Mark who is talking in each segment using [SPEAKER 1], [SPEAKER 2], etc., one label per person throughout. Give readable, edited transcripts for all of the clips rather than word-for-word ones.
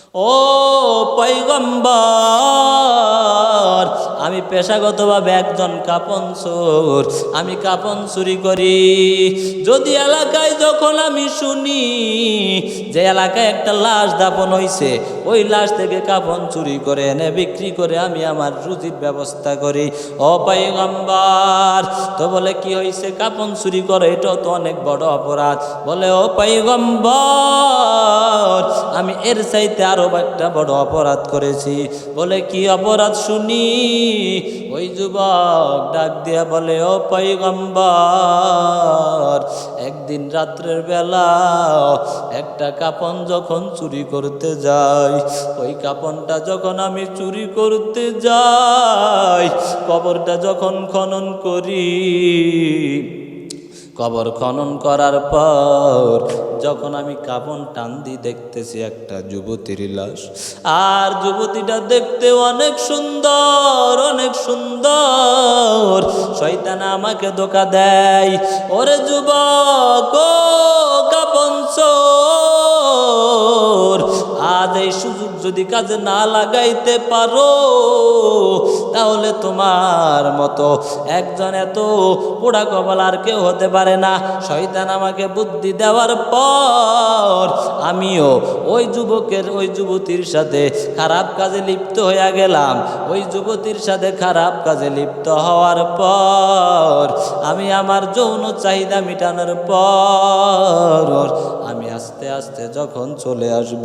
[SPEAKER 1] ও পয়গম্বর, আমি পেশাগতভাবে একজন কাপন চোর, আমি কাপন চুরি করি। যদি এলাকায় যখন আমি শুনি যে এলাকায় একটা লাশ দাফন হইছে, ওই লাশ থেকে কাপন চুরি করে এনে বিক্রি করে আমি আমার রুজির ব্যবস্থা করি। ও পয়গম্বর, তো বলে কি হয়েছে, কাপন চুরি করে এটাও তো অনেক বড় অপরাধ। বলে ও পয়গম্বর, আমি এর চাইতে আরো একটা বড় অপরাধ করেছি। বলে কি অপরাধ শুনি? ওই যুবক ডাক দিয়া বলে ও পয়গম্বর, একদিন রাত্রের বেলা একটা কাপন যখন চুরি করতে যাই, ওই কাপনটা যখন আমি চুরি করতে যাই, কবরটা যখন খনন করি, কবর খনন করার পর যখন আমি কাপন টান দিয়ে দেখতেছি একটা যুবতীর লাশ, আর যুবতীটা দেখতে অনেক সুন্দর, অনেক সুন্দর। শয়তান আমাকে ধোঁকা দেয়, ওরে যুবক, ও কাপন চোর, আজ এই সুযোগ যদি কাজে না লাগাইতে পারো, তাহলে তোমার মতো একজন এত পোড়া কপাল আর কেউ হতে পারে না। শয়তান আমাকে বুদ্ধি দেওয়ার পর আমিও ওই যুবকের, ওই যুবতীর সাথে খারাপ কাজে লিপ্ত হয়ে গেলাম। ওই যুবতীর সাথে খারাপ কাজে লিপ্ত হওয়ার পর আমি আমার যৌন চাহিদা মেটানোর পর আমি আস্তে আস্তে যখন চলে আসব,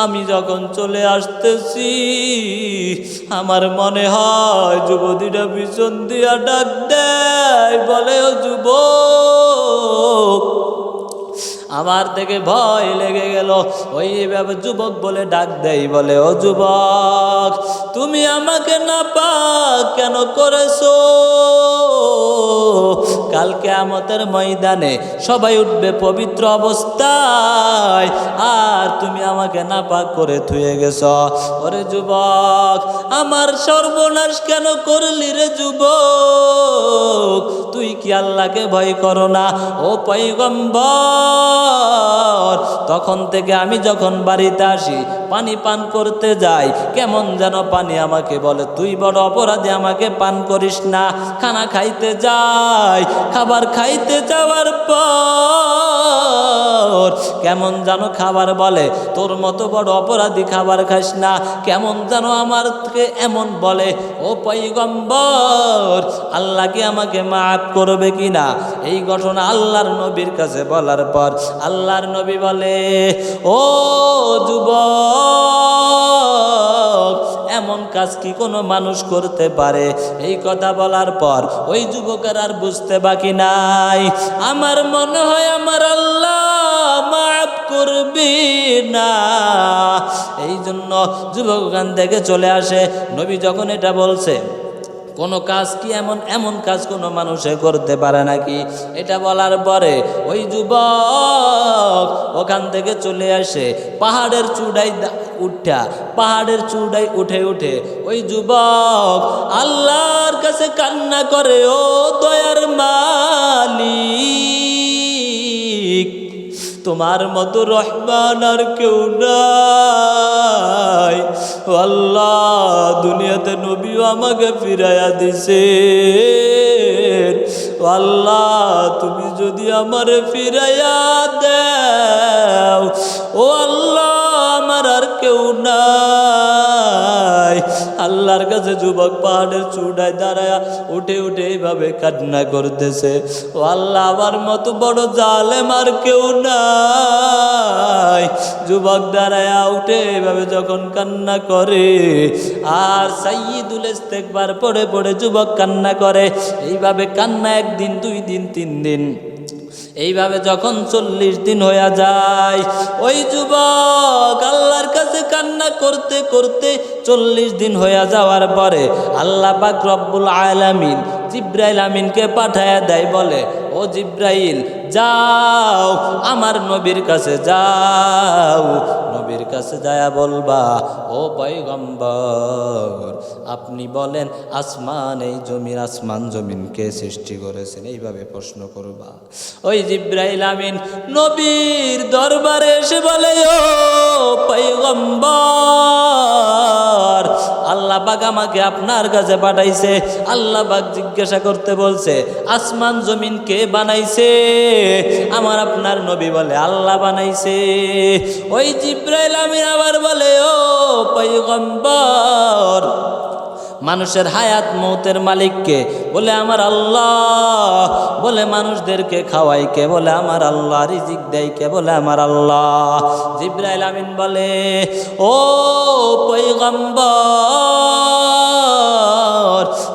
[SPEAKER 1] আমি যখন চলে আসতেছি, আমার মনে হয় যুবতীটা পিছন দিয়া ডাক দেয়, বলে ও যুবক। আমার থেকে ভয় লেগে গেল। ওইভাবে যুবক বলে ডাক দেয়, বলে ও যুবক, তুমি আমাকে নাপাক কেন করেছো? কাল কিয়ামতের ময়দানে সবাই উঠবে পবিত্র অবস্থায়, আর তুমি আমাকে নাপাক করে থুয়ে গেছ। ওরে যুবক, আমার সর্বনাশ কেন করলি রে যুবক? তুই কি আল্লাহকে ভয় করো না? ও পয়গম্বর, তখন থেকে আমি যখন বাড়িতে আসি, পানি পান করতে যাই, কেমন যেন পানি আমাকে বলে তুই বড় অপরাধী, আমাকে পান করিস না। খানা খাইতে যাই, খাবার খাইতে যাওয়ার পর কেমন যেন খাবার বলে তোর মতো বড় অপরাধী খাবার খাস না। কেমন যেন আমাকে এমন বলে। ও পয়গম্বর, আল্লাহ কি আমাকে মাফ করবে কিনা? এই ঘটনা আল্লাহর নবীর কাছে বলার পর আল্লাহর নবী বলে, ও যুবক, এমন কাজ কি কোনো মানুষ করতে পারে? এই কথা বলার পর ওই যুবকের আর বুঝতে বাকি নাই। আমার মনে হয় আমার আল্লাহ মাফ করবে না। এই জন্য যুবক ওখান থেকে চলে আসে। নবী যখন এটা বলছে, কোনো কাজ কি এমন কাজ কোনো মানুষে করতে পারে নাকি? এটা বলার পরে ওই যুবক ওখান থেকে চলে আসে। পাহাড়ের চূড়ায় উঠে ওই যুবক আল্লাহর কাছে কান্না করে, ও দয়ার মালিক, তোমার মতো রহমান আর কেউ নাই। ও আল্লাহ, দুনিয়াতে নবীও আমাকে ফিরাইয়া দিছে। ও আল্লাহ, তুমি যদি আমারে ফিরাইয়া দাও, ও আল্লাহ, আমার আর কেউ নাই। আল্লাহর কাছে যুবক পাহাড়ের চূড়ায় দাঁড়ায় উঠে এইভাবে কান্না করতেছে, ও আল্লাহ, আমার মতো বড় জালেম আর কেউ নাই। যুবক দাঁড়ায় উঠে এইভাবে যখন কান্না করে, আর সাইয়্যিদুল ইস্তেগফার পড়ে যুবক কান্না করে। এইভাবে কান্না 1 দিন 2 দিন 3 দিন, এইভাবে যখন 40 দিন হয়ে যায়, ওই যুবক আল্লাহর কাছে কান্না করতে 40 দিন হয়ে যাওয়ার পরে আল্লাহ পাক রব্বুল আলামিন জিব্রাইল আমিনকে পাঠায়া দেয়, বলে ও জিব্রাইল যাও আমার নবীর কাছে যাও, নবীর কাছে যায়া বলবা ও পয়গম্বর আপনি বলেন আসমান এই জমিন, আসমান জমিনকে সৃষ্টি করেছেন, এইভাবে প্রশ্ন করবা। ওই জিব্রাইল আমিন নবীর দরবারে এসে বলে ও পয়গম্বর আল্লাহ পাক আমাকে আপনার কাছে পাঠাইছে। আল্লাহ পাক জিজ্ঞাসা করতে বলছে আসমান জমিন কে বানাইছে? আমার আপনার নবী বলে আল্লাহ বানাইছে। ওই জিব্রাইল আমিন আবার বলে ও পয়গম্বর মানুষের হায়াত মৌতের মালিককে? বলে আমার আল্লাহ। বলে মানুষদেরকে খাওয়াই কে? বলে আমার আল্লাহ। রিজিক দেয় কে? বলে আমার আল্লাহ। জিব্রাইল আমিন বলে ও পয়গম্বর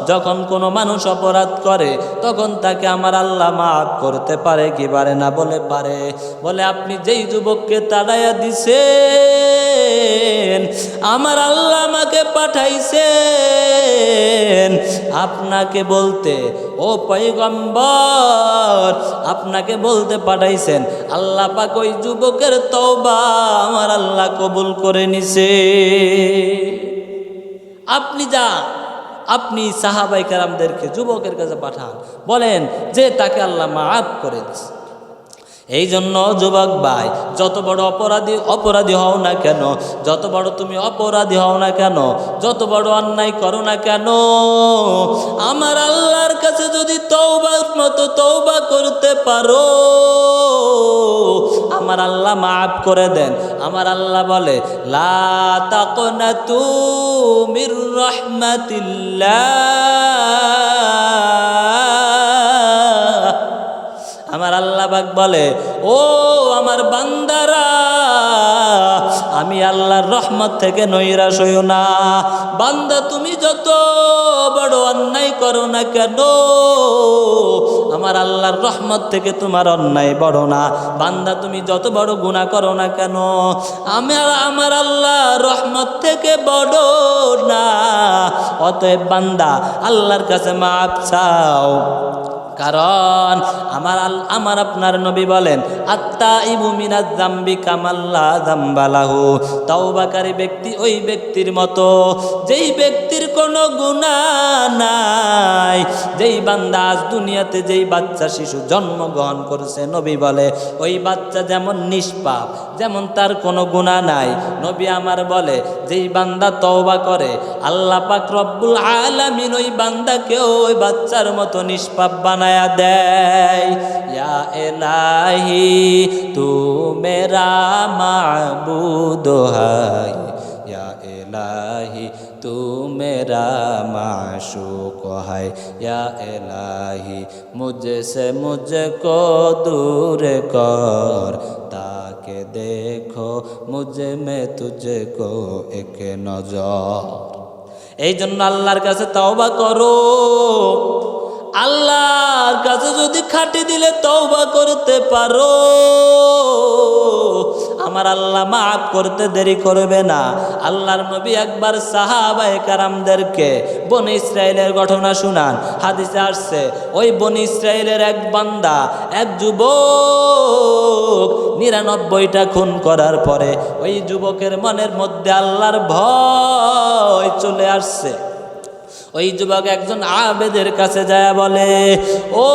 [SPEAKER 1] যখন কোনো মানুষ অপরাধ করে তখন তাকে আমার আল্লাহ মাফ করতে পারে কি পারে না? বলে পারে। বলে আপনি যেই যুবককে তাড়াইয়া দিছেন আমার আল্লাহ আমাকে পাঠাইছেন আপনাকে বলতে, ও পয়গম্বর আপনাকে বলতে পাঠাইছেন আল্লাহ পাক ওই যুবকের তওবা আমার আল্লাহ কবুল করে নিছে। আপনি যান, আপনি সাহাবায়ে কেরামদেরকে যুবকের কাছে পাঠান, বলেন যে তাকে আল্লাহ মাফ করে দিছে। এই জন্য যুবক ভাই যত বড় অপরাধী হও না কেন, যত বড় তুমি অপরাধী হও না কেন, যত বড় অন্যায় করো না কেন, আমার আল্লাহর কাছে যদি তওবার মতো তওবা করতে পারো আমার আল্লাহ মাফ করে দেন। আমার আল্লাহ বলে লা তাকনাতু মির রাহমাতিল্লাহ। আমার আল্লাহ পাক বলে ও আমার বান্দারা আমি আল্লাহর রহমত থেকে নৈরাশ হইও না। বান্দা তুমি যত বড় অন্যায় করো না কেন আমার আল্লাহর রহমত থেকে তোমার অন্যায় বড় না। বান্দা তুমি যত বড় গুনাহ করো না কেন আমার আল্লাহ রহমত থেকে বড় না। অতএব বান্দা আল্লাহর কাছে মাফ চাও, কারণ আমার আপনার নবী বলেন আত্তাইবু মিনাজ যামবি কামাল্লা যামবালাহু। তওবাকারী ব্যক্তি ওই ব্যক্তির মতো যেই ব্যক্তির কোনো গুনাহ নাই। যেই বান্দা আজ দুনিয়াতে যেই বাচ্চা শিশু জন্মগ্রহণ করেছে নবী বলে ওই বাচ্চা যেমন নিষ্পাপ, যেমন তার কোনো গুনাহ নাই। নবী আমার বলে যেই বান্দা তওবা করে আল্লাহ পাক রব্বুল আলামিন ওই বান্দাকেও ওই বাচ্চার মতো নিষ্পাপ বানায় দেয়। ইয়া ইলাহি তু মেরা মাবুদ হায়, ইয়া ইলাহি তু মেরা মাশুক হায়, ইয়া ইলাহি মুঝসে মুঝকো দূর কর, তাকে দেখো মুঝে মে তুঝকো এক নজর। এই জন্য আল্লাহর কাছে তওবা করো। আল্লাহর কাছে যদি খাটি দিলে তওবা করতে পারো আমার আল্লাহ মাফ করতে দেরি করবে না। আল্লাহর নবী একবার সাহাবায়ে কেরামদেরকে বনি ইসরাইলের ঘটনা শুনান। হাদিসে আসছে ওই বনি ইসরাইলের এক বান্দা, এক যুবক ৯৯টা খুন করার পরে ওই যুবকের মনের মধ্যে আল্লাহর ভয় চলে আসছে। ওই যুবক একজন আবেদের কাছে যায় বলে ও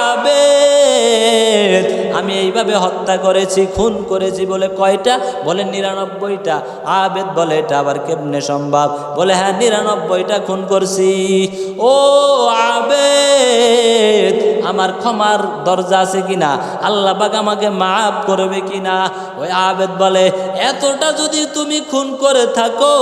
[SPEAKER 1] আবেদ আমি এইভাবে হত্যা করেছি, খুন করেছি। বলে কয়টা? বলে ৯৯টা। আবেদ বলে এটা আবার কেমনে সম্ভব? বলে হ্যাঁ ৯৯টা খুন করছি। ও আবেদ আমার ক্ষমার দরজা আছে কিনা? আল্লাহ পাক আমাকে মাফ করবে কিনা? ওই আবেদ বলে এতটা যদি তুমি খুন করে থাকো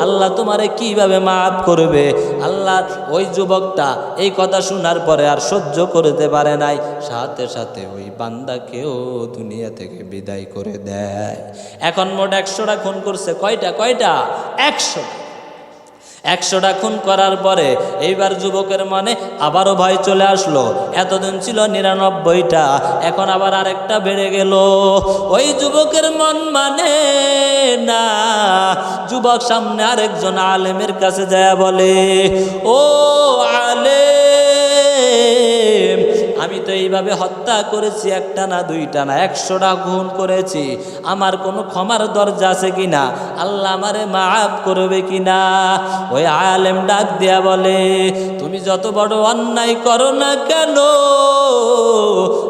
[SPEAKER 1] আল্লাহ তোমারে কিভাবে মাফ করবে? আল্লাহ ওই যুবকটা এই কথা শোনার পরে আর সহ্য করতে পারে নাই, সাথে সাথে ওই বান্দাকেও দুনিয়া থেকে বিদায় করে দেয়। এখন মোট ১০০টা খুন করছে। কয়টা? ১০০টা খুন করার পরে এইবার যুবকের মনে আবারও ভয় চলে আসলো। এতদিন ছিল ৯৯টা, এখন আবার আরেকটা বেড়ে গেল। ওই যুবকের মন মানে না। যুবক সামনে আরেকজন আলেমের কাছে যায় বলে ও আলেম এইভাবে হত্যা করেছি, একটা না দুইটা না 100টা খুন করেছি, আমার কোনো ক্ষমার দরজা আছে কিনা, আল্লাহ আমারে মাফ করবে কিনা। ওই আলেম ডাক দিয়া বলে, তুমি যত বড় অন্যায় করো না কেন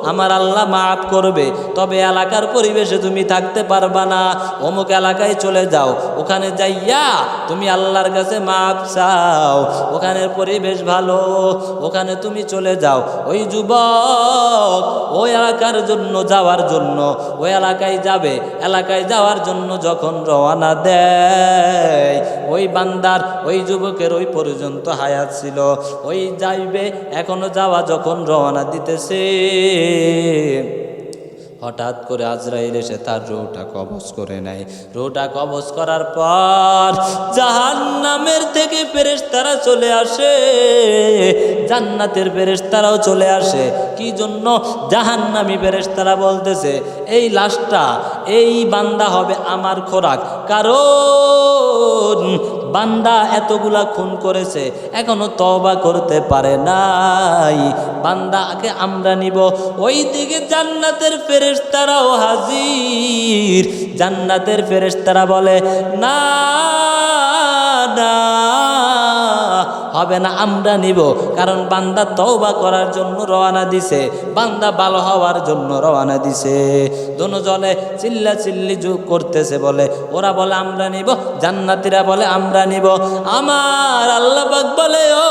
[SPEAKER 1] আমার আল্লাহ মাফ করবে, তবে এলাকার পরিবেশে তুমি থাকতে পারবা না, অমুক এলাকায় চলে যাও, ওখানে যাইয়া তুমি আল্লাহর কাছে মাফ চাও, ওখানের পরিবেশ ভালো, ওখানে তুমি চলে যাও। ওই যুবক ওই এলাকার জন্য যাওয়ার জন্য ওই এলাকায় যাবে, এলাকায় যাওয়ার জন্য যখন রওনা দেয়, ওই বান্দার ওই যুবকের ওই পর্যন্ত হায়াত ছিল, ওই যাইবে এখনো যাওয়া যখন রওনা দিতেছে, হঠাৎ করে আজরাইল এসে তার রূহটা কবজ করে নেয়। রূহটা কবজ করার পর জাহান্নামের থেকে ফেরেশতারা চলে আসে, জান্নাতের ফেরেশতারাও চলে আসে। কি জন্য? জাহান্নামী ফেরেশতারা বলতেছে, এই লাশটা, এই বান্দা হবে আমার খোরাক, কারণ বান্দা এতগুলা খুন করেছে, এখনো তওবা করতে পারে নাই, বান্দাকে আমরা নিব। ওই দিকে জান্নাতের ফেরেশতারাও হাজির। জান্নাতের ফেরেশতারা বলে, না না, হবে না, আমরা নিব, কারণ বান্দা তওবা করার জন্য রওনা দিছে, বান্দা ভালো হওয়ার জন্য রওনা দিছে। দোনো জলে চিল্লা চিল্লি করতেছে, বলে ওরা বলে আমরা নিব, জান্নাতীরা বলে আমরা নিব। আমার আল্লাহ পাক বলে, ও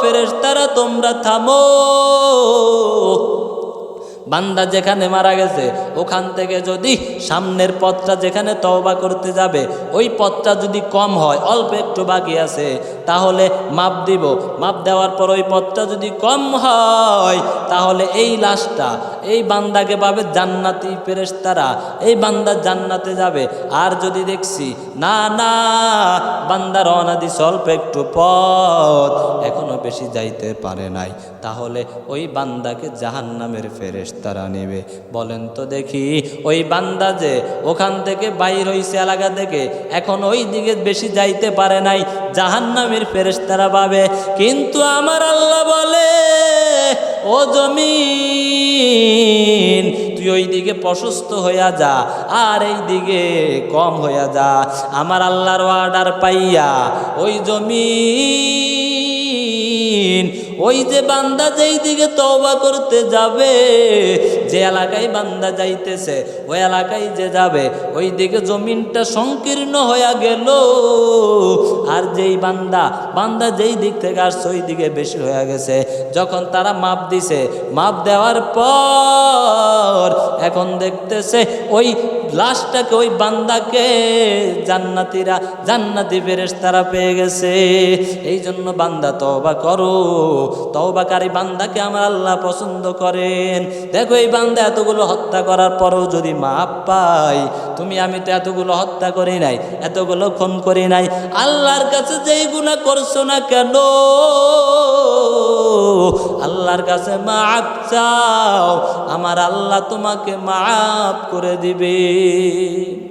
[SPEAKER 1] ফেরেশতারা তোমরা থামো, বান্দা যেখানে মারা গেছে ওখান থেকে যদি সামনের পথটা যেখানে তওবা করতে যাবে ওই পথটা যদি কম হয়, অল্প একটু বাকি আছে, তাহলে মাপ দিব, মাপ দেওয়ার পর ওই পথটা যদি কম হয়, তাহলে এই লাশটা, এই বান্দাকে পাবে জান্নাতি ফেরেশতারা, এই বান্দা জান্নাতে যাবে। আর যদি দেখছি না না, বান্দা রওনা দিছে অল্প একটু পথ, এখনো বেশি যাইতে পারে নাই, তাহলে ওই বান্দাকে জাহান্নামের ফেরেশতারা নেবে। বলেন তো দেখি, ওই বান্দা যে ওখান থেকে বাইর হইছে এলাকা থেকে, এখন ওই দিকে বেশি যাইতে পারে নাই, জাহান্নামের ফেরেশতারা পাবে। কিন্তু আমার আল্লাহ বলে, ও জমিন তুই ওই দিকে প্রশস্ত হইয়া যা, আর এই দিকে কম হইয়া যা। আমার আল্লাহর অর্ডার পাইয়া ওই জমিন, ওই যে বান্দা যেই দিকে তওবা করতে যাবে, যে এলাকায় বান্দা যাইতেছে ওই এলাকায় যে যাবে, ওই দিকে জমিনটা সংকীর্ণ হইয়া গেল, আর যেই বান্দা যেই দিক থেকে আসছে ওই দিকে বেশি হয়ে গেছে। যখন তারা মাপ দিছে, মাপ দেওয়ার পর এখন দেখতেছে ওই লাশটাকে, ওই বান্দাকে জান্নাতি ফেরেশতারা পেয়ে গেছে। এই জন্য বান্দা তওবা করো, তওবাকারী বান্দাকে আমার আল্লাহ পছন্দ করেন। দেখো এই বান্দা এতগুলো হত্যা করার পরেও যদি মাপ পাই, তুমি আমি তো এতগুলো হত্যা করি নাই, এতগুলো খুন করি নাই, আল্লাহর কাছে যেই গুনাহ করছো না কেন, আল্লাহর কাছে মাপ চাও, আমার আল্লাহ তোমাকে মাফ করে দিবে।